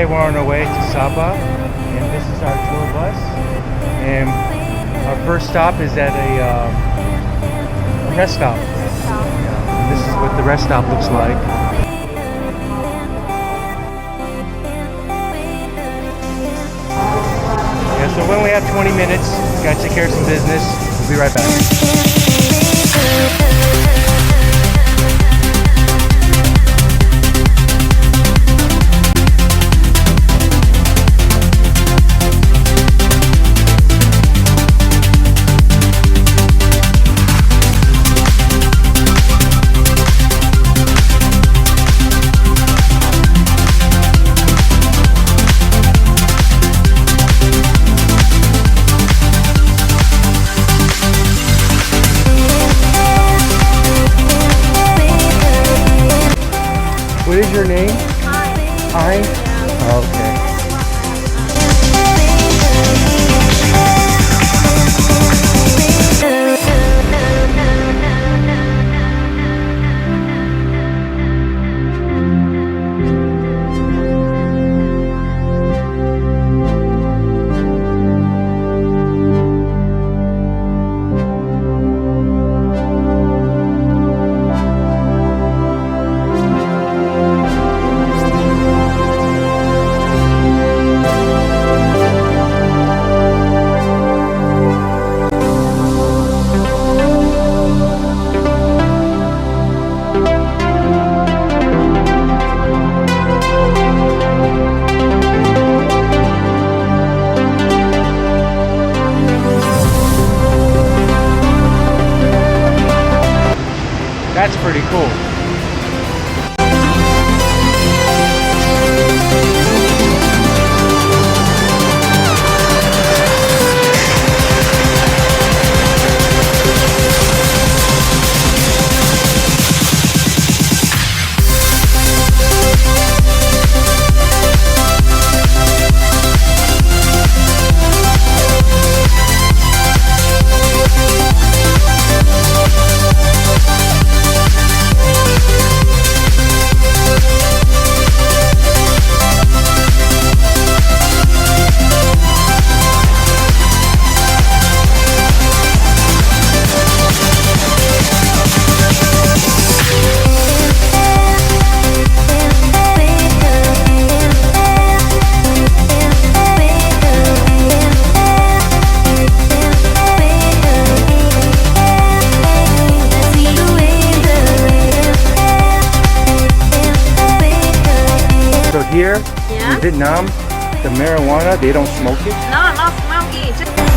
we're on our way to Sabah, and this is our tour bus. And our first stop is at a rest stop. Yeah, this is what the rest stop looks like. Yeah, so we only have 20 minutes. Gotta take care of some business. We'll be right back. What is your name? Hi. Okay. That's pretty cool. So here in Vietnam, the marijuana, they don't smoke it. No, not smoky. Just